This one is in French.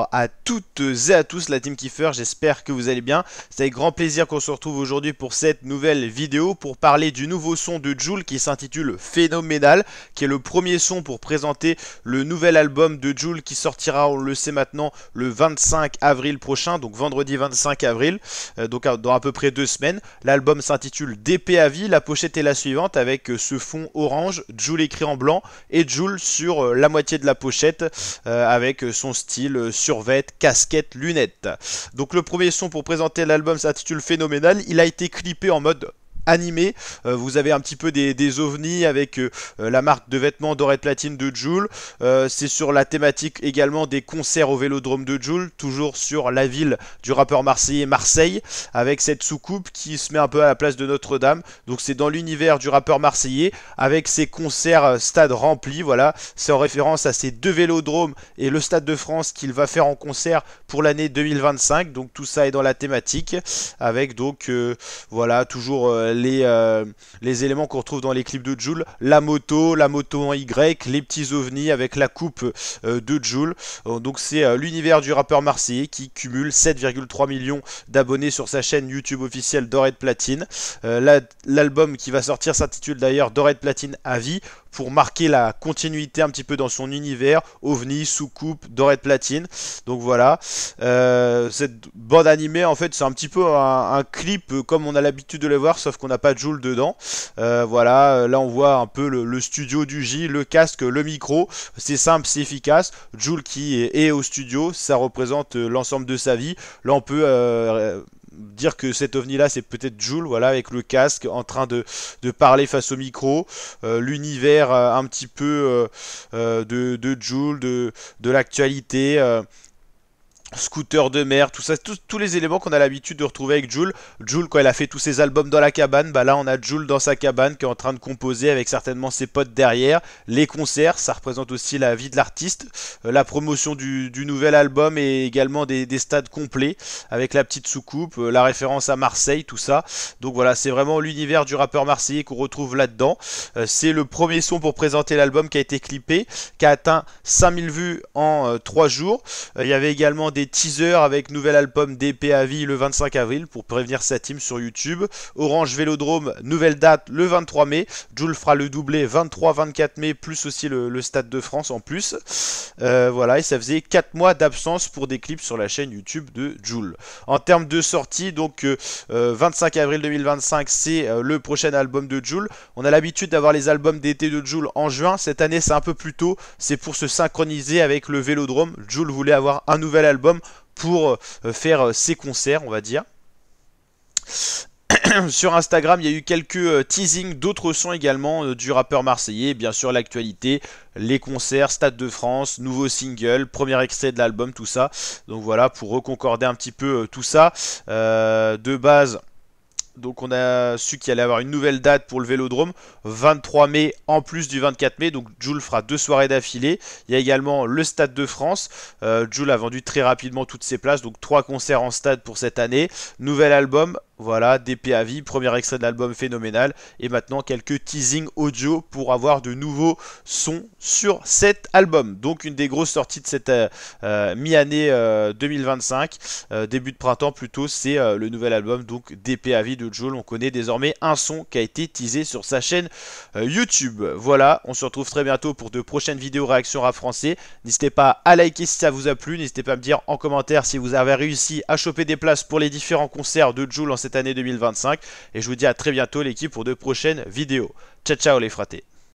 bonjour à toutes et à tous la team Kiefer, j'espère que vous allez bien. C'est avec grand plaisir qu'on se retrouve aujourd'hui pour cette nouvelle vidéo pour parler du nouveau son de Jul qui s'intitule Phénoménal, qui est le premier son pour présenter le nouvel album de Jul qui sortira, on le sait maintenant, le 25 avril prochain, donc vendredi 25 avril, donc dans à peu près 2 semaines. L'album s'intitule DP à vie, la pochette est la suivante avec ce fond orange, Jul écrit en blanc et Jul sur la moitié de la pochette avec son style survêt, casquette, lunettes. Donc le premier son pour présenter l'album s'intitule Phénoménal, il a été clippé en mode animé, vous avez un petit peu des ovnis avec la marque de vêtements Dorette Platine de Jul, c'est sur la thématique également des concerts au Vélodrome de Jul, toujours sur la ville du rappeur marseillais Marseille, avec cette soucoupe qui se met un peu à la place de Notre-Dame, donc c'est dans l'univers du rappeur marseillais, avec ses concerts stade remplis, voilà, c'est en référence à ces deux vélodromes et le Stade de France qu'il va faire en concert pour l'année 2025, donc tout ça est dans la thématique, avec donc voilà, toujours les éléments qu'on retrouve dans les clips de Jul, la moto en Y, les petits ovnis avec la coupe de Jul. Donc c'est l'univers du rappeur marseillais qui cumule 7,3 millions d'abonnés sur sa chaîne YouTube officielle Dorette Platine. L'album qui va sortir s'intitule d'ailleurs Dorette Platine à vie, pour marquer la continuité un petit peu dans son univers, ovni, soucoupe, Dorette Platine. Donc voilà, cette bande animée en fait c'est un petit peu un clip comme on a l'habitude de le voir, sauf qu'on n'a pas de Jul dedans. Voilà, là on voit un peu le studio du J, le casque, le micro, c'est simple, c'est efficace. Jul qui est au studio, ça représente l'ensemble de sa vie. Là on peut dire que cet ovni là c'est peut-être Jul, voilà, avec le casque en train de parler face au micro, l'univers un petit peu de Jul, de l'actualité, scooter de mer, tout ça, tous les éléments qu'on a l'habitude de retrouver avec Jul. Jul, quand elle a fait tous ses albums dans la cabane, bah là on a Jul dans sa cabane qui est en train de composer avec certainement ses potes derrière. Les concerts, ça représente aussi la vie de l'artiste, la promotion du nouvel album et également des stades complets avec la petite soucoupe, la référence à Marseille, tout ça. Donc voilà, c'est vraiment l'univers du rappeur marseillais qu'on retrouve là-dedans. C'est le premier son pour présenter l'album qui a été clippé, qui a atteint 5000 vues en 3 jours. Il y avait également des teasers avec nouvel album DP à vie le 25 avril pour prévenir sa team sur YouTube. Orange Vélodrome, nouvelle date le 23 mai. Jul fera le doublé 23-24 mai, plus aussi le Stade de France en plus. Voilà, et ça faisait 4 mois d'absence pour des clips sur la chaîne YouTube de Jul. En termes de sortie, donc 25 avril 2025, c'est le prochain album de Jul. On a l'habitude d'avoir les albums d'été de Jul en juin. Cette année, c'est un peu plus tôt. C'est pour se synchroniser avec le Vélodrome. Jul voulait avoir un nouvel album pour faire ses concerts, on va dire. Sur Instagram, il y a eu quelques teasings d'autres sons également du rappeur marseillais. Bien sûr, l'actualité, les concerts, Stade de France, nouveau single, premier extrait de l'album, tout ça. Donc voilà, pour reconcorder un petit peu tout ça. De base, donc on a su qu'il allait avoir une nouvelle date pour le Vélodrome, 23 mai en plus du 24 mai, donc Jul fera 2 soirées d'affilée. Il y a également le Stade de France, Jul a vendu très rapidement toutes ses places, donc 3 concerts en stade pour cette année. Nouvel album, voilà, DP à vie, premier extrait de l'album Phénoménal, et maintenant quelques teasings audio pour avoir de nouveaux sons sur cet album. Donc une des grosses sorties de cette mi-année 2025, début de printemps plutôt, c'est le nouvel album, donc DP à vie de Jul. On connaît désormais un son qui a été teasé sur sa chaîne YouTube. Voilà, on se retrouve très bientôt pour de prochaines vidéos réaction rap français. N'hésitez pas à liker si ça vous a plu, n'hésitez pas à me dire en commentaire si vous avez réussi à choper des places pour les différents concerts de Jul en cette année 2025. Et je vous dis à très bientôt l'équipe pour de prochaines vidéos. Ciao ciao les fratés.